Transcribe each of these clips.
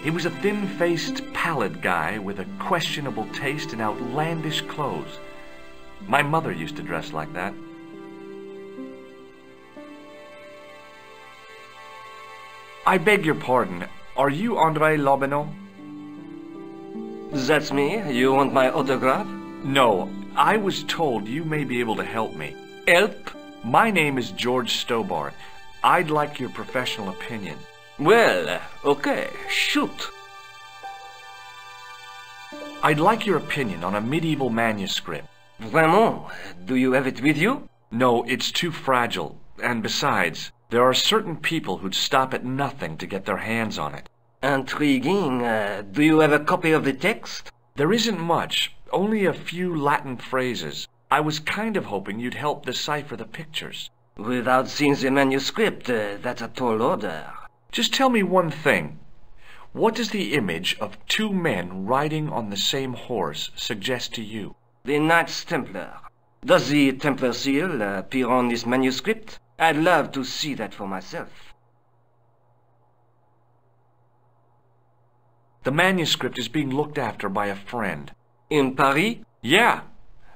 He was a thin-faced, pallid guy with a questionable taste in outlandish clothes. My mother used to dress like that. I beg your pardon. Are you André Lobineau? That's me. You want my autograph? No, I was told you may be able to help me. Help? My name is George Stobart. I'd like your professional opinion. Well, okay, shoot. I'd like your opinion on a medieval manuscript. Vraiment? Do you have it with you? No, it's too fragile. And besides, there are certain people who'd stop at nothing to get their hands on it. Intriguing. Do you have a copy of the text? There isn't much, only a few Latin phrases. I was kind of hoping you'd help decipher the pictures. Without seeing the manuscript, that's a tall order. Just tell me one thing. What does the image of two men riding on the same horse suggest to you? The Knights Templar. Does the Templar seal appear on this manuscript? I'd love to see that for myself. The manuscript is being looked after by a friend. In Paris? Yeah.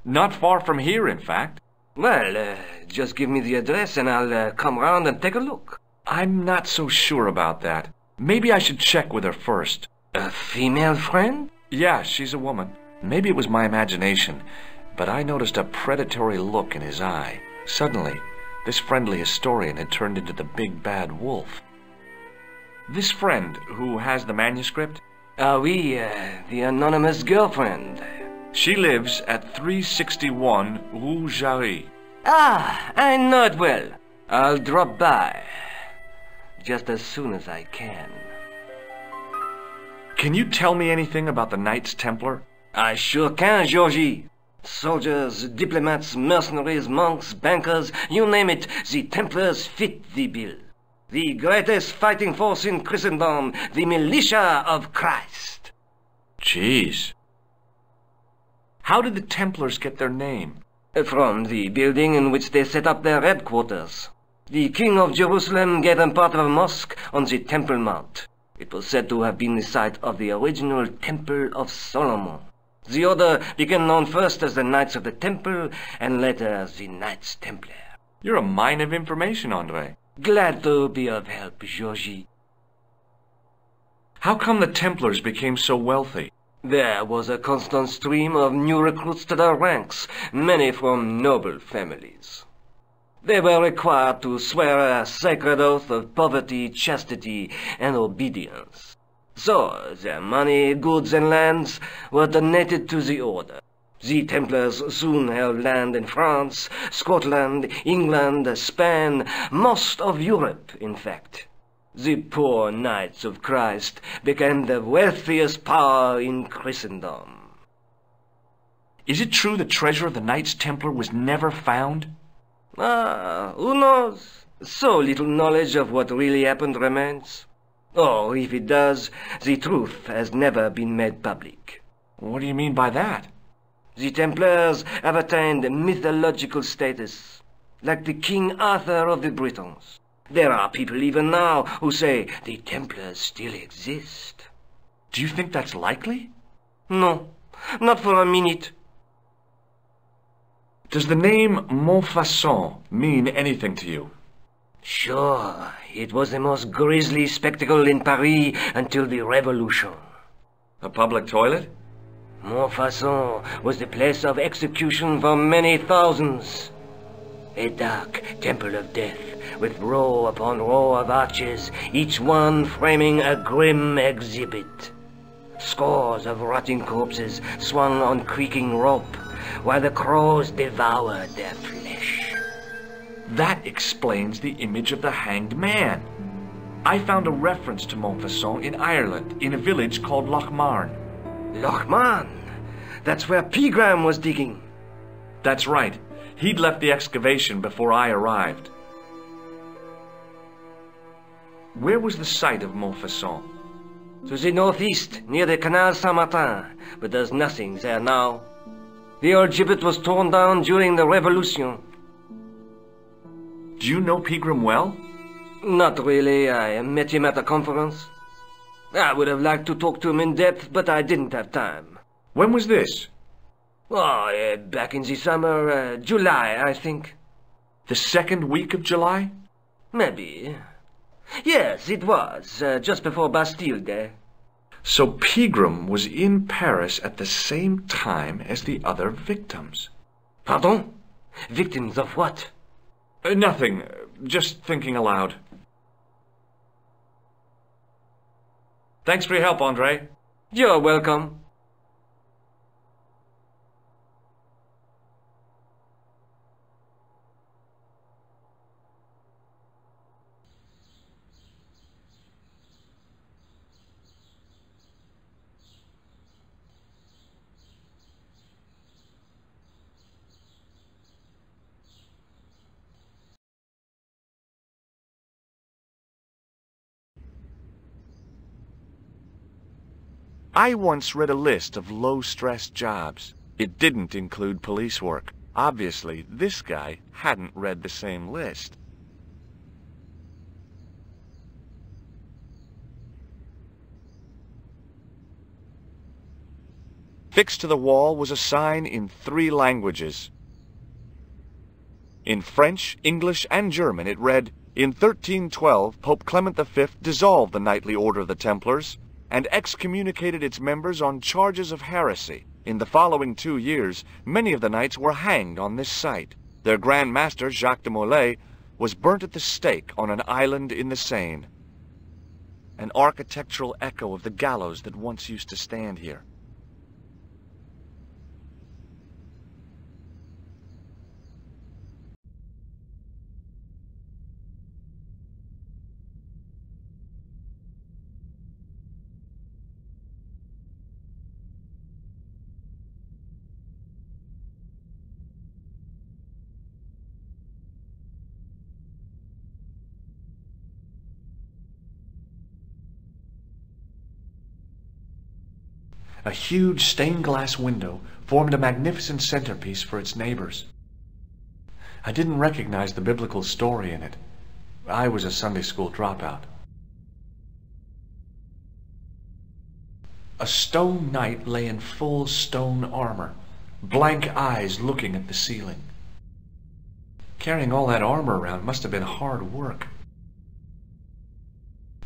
Not far from here, in fact. Well, just give me the address and I'll come round and take a look. I'm not so sure about that. Maybe I should check with her first. A female friend? Yeah, she's a woman. Maybe it was my imagination, but I noticed a predatory look in his eye. Suddenly, this friendly historian had turned into the big bad wolf. This friend, who has the manuscript? Oui, the anonymous girlfriend. She lives at 361 Rue Jarry. Ah, I know it well. I'll drop by. Just as soon as I can. Can you tell me anything about the Knights Templar? I sure can, Georgie. Soldiers, diplomats, mercenaries, monks, bankers, you name it, the Templars fit the bill. The greatest fighting force in Christendom, the militia of Christ. Jeez. How did the Templars get their name? From the building in which they set up their headquarters. The King of Jerusalem gave them part of a mosque on the Temple Mount. It was said to have been the site of the original Temple of Solomon. The order became known first as the Knights of the Temple, and later as the Knights Templar. You're a mine of information, André. Glad to be of help, Georgie. How come the Templars became so wealthy? There was a constant stream of new recruits to their ranks, many from noble families. They were required to swear a sacred oath of poverty, chastity, and obedience. So, their money, goods, and lands were donated to the order. The Templars soon held land in France, Scotland, England, Spain, most of Europe, in fact. The poor Knights of Christ became the wealthiest power in Christendom. Is it true the treasure of the Knights Templar was never found? Who knows? So little knowledge of what really happened remains. Or, if it does, the truth has never been made public. What do you mean by that? The Templars have attained mythological status, like the King Arthur of the Britons. There are people even now who say the Templars still exist. Do you think that's likely? No, not for a minute. Does the name Montfaucon mean anything to you? Sure, it was the most grisly spectacle in Paris until the Revolution. A public toilet? Montfaucon was the place of execution for many thousands. A dark temple of death, with row upon row of arches, each one framing a grim exhibit. Scores of rotting corpses swung on creaking rope, while the crows devoured their flesh. That explains the image of the hanged man. I found a reference to Montfaucon in Ireland, in a village called Lochmarn. Lochmarn? That's where Pegram was digging. That's right. He'd left the excavation before I arrived. Where was the site of Montfaucon? To the northeast, near the Canal Saint-Martin, but there's nothing there now. The old gibbet was torn down during the Revolution. Do you know Pegram well? Not really. I met him at a conference. I would have liked to talk to him in depth, but I didn't have time. When was this? Oh, back in the summer, July, I think. The second week of July? Maybe. Yes, it was, just before Bastille Day. So Pegram was in Paris at the same time as the other victims. Pardon? Victims of what? Nothing. Just thinking aloud. Thanks for your help, Andre. You're welcome. I once read a list of low-stress jobs. It didn't include police work. Obviously, this guy hadn't read the same list. Fixed to the wall was a sign in 3 languages. In French, English, and German it read, "In 1312, Pope Clement V dissolved the Knightly Order of the Templars and excommunicated its members on charges of heresy. In the following 2 years, many of the knights were hanged on this site. Their Grand Master, Jacques de Molay, was burnt at the stake on an island in the Seine." An architectural echo of the gallows that once used to stand here. A huge stained glass window formed a magnificent centerpiece for its neighbors. I didn't recognize the biblical story in it. I was a Sunday school dropout. A stone knight lay in full stone armor, blank eyes looking at the ceiling. Carrying all that armor around must have been hard work.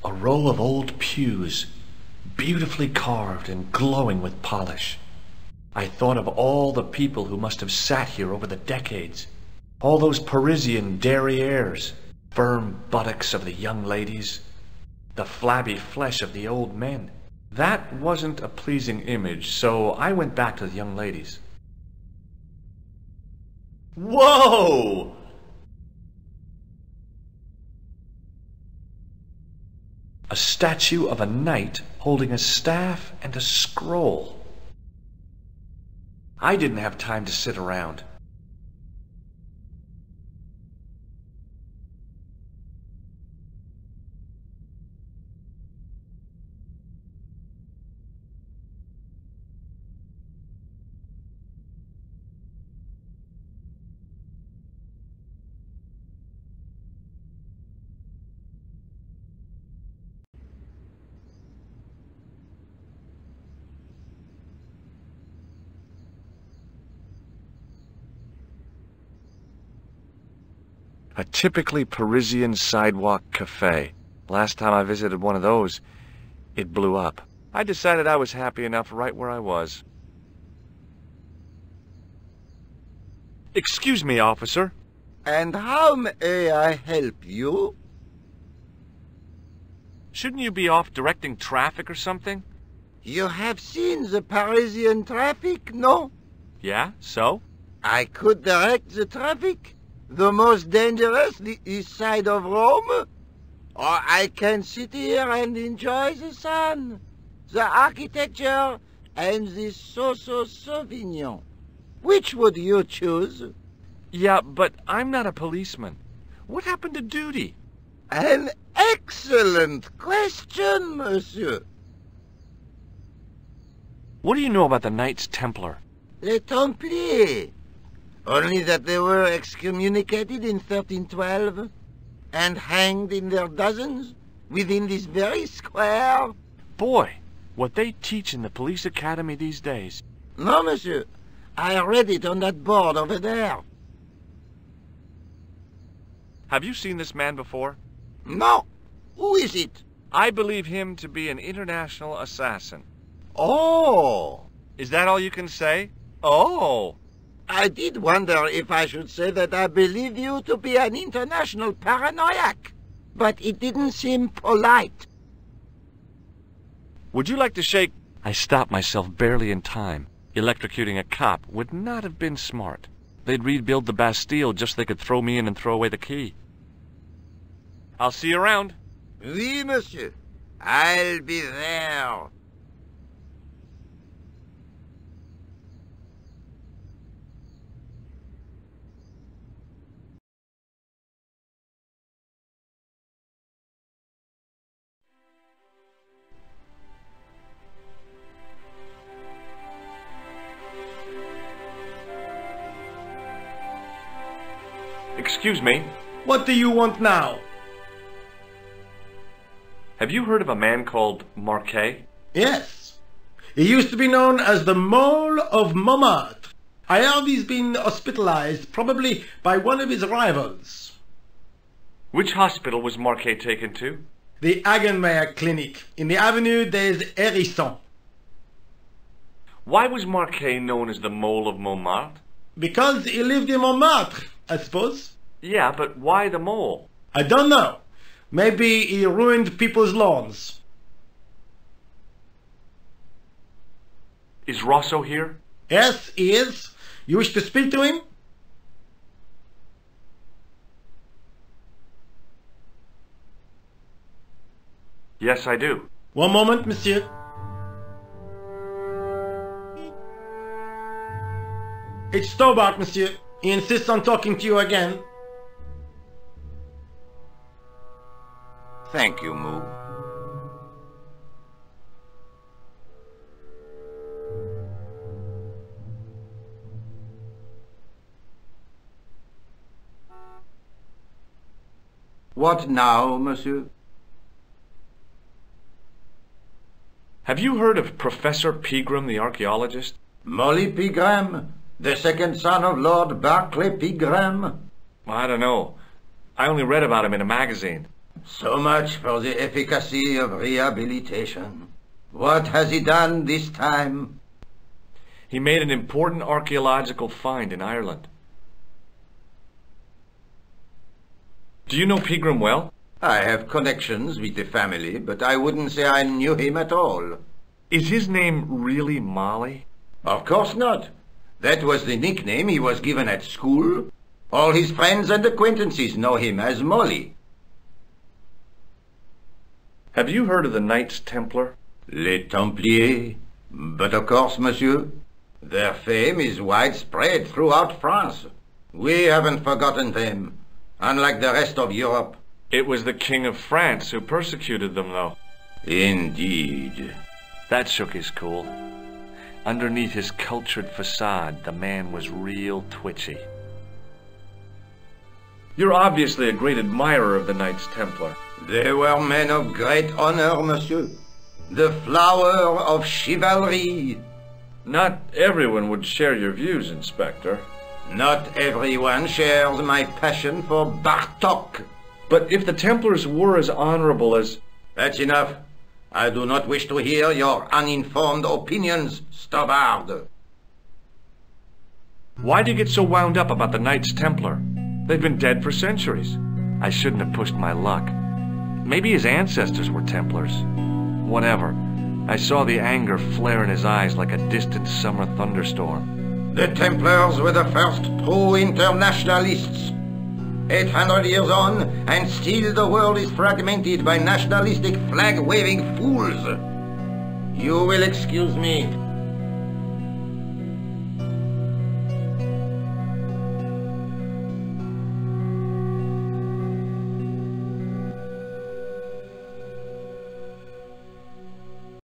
A row of old pews, beautifully carved and glowing with polish. I thought of all the people who must have sat here over the decades. All those Parisian derrieres, firm buttocks of the young ladies, the flabby flesh of the old men. That wasn't a pleasing image, so I went back to the young ladies. Whoa! A statue of a knight holding a staff and a scroll. I didn't have time to sit around. A typically Parisian sidewalk cafe. Last time I visited one of those, it blew up. I decided I was happy enough right where I was. Excuse me, officer. And how may I help you? Shouldn't you be off directing traffic or something? You have seen the Parisian traffic, no? Yeah, so? I could direct the traffic. The most dangerous, the east side of Rome. Or I can sit here and enjoy the sun, the architecture, and the Sauvignon. Which would you choose? Yeah, but I'm not a policeman. What happened to duty? An excellent question, monsieur. What do you know about the Knights Templar? Les Templiers. Only that they were excommunicated in 1312 and hanged in their dozens within this very square. Boy, what they teach in the police academy these days. No, monsieur. I read it on that board over there. Have you seen this man before? No. Who is it? I believe him to be an international assassin. Oh. Is that all you can say? Oh. I did wonder if I should say that I believe you to be an international paranoiac. But it didn't seem polite. Would you like to shake? I stopped myself barely in time. Electrocuting a cop would not have been smart. They'd rebuild the Bastille just so they could throw me in and throw away the key. I'll see you around. Oui, monsieur. I'll be there. Excuse me. What do you want now? Have you heard of a man called Marquet? Yes. He used to be known as the Mole of Montmartre. I heard he's been hospitalized, probably by one of his rivals. Which hospital was Marquet taken to? The Hagenmeyer Clinic, in the Avenue des Hérissons. Why was Marquet known as the Mole of Montmartre? Because he lived in Montmartre, I suppose. Yeah, but why the mole? I don't know. Maybe he ruined people's lawns. Is Rosso here? Yes, he is. You wish to speak to him? Yes, I do. One moment, monsieur. It's Stobart, monsieur. He insists on talking to you again. Thank you, Moo. What now, monsieur? Have you heard of Professor Pegram, the archaeologist? Molly Pegram, the second son of Lord Barclay Pegram? I don't know. I only read about him in a magazine. So much for the efficacy of rehabilitation. What has he done this time? He made an important archaeological find in Ireland. Do you know Pegram well? I have connections with the family, but I wouldn't say I knew him at all. Is his name really Molly? Of course not. That was the nickname he was given at school. All his friends and acquaintances know him as Molly. Have you heard of the Knights Templar? Les Templiers. But of course, monsieur, their fame is widespread throughout France. We haven't forgotten them, unlike the rest of Europe. It was the King of France who persecuted them, though. Indeed. That shook his cool. Underneath his cultured facade, the man was real twitchy. You're obviously a great admirer of the Knights Templar. They were men of great honor, monsieur. The flower of chivalry. Not everyone would share your views, Inspector. Not everyone shares my passion for Bartok. But if the Templars were as honorable as... That's enough. I do not wish to hear your uninformed opinions, Stobart. Why do you get so wound up about the Knights Templar? They've been dead for centuries. I shouldn't have pushed my luck. Maybe his ancestors were Templars. Whatever. I saw the anger flare in his eyes like a distant summer thunderstorm. The Templars were the first true internationalists. 800 years on, and still the world is fragmented by nationalistic flag-waving fools. You will excuse me.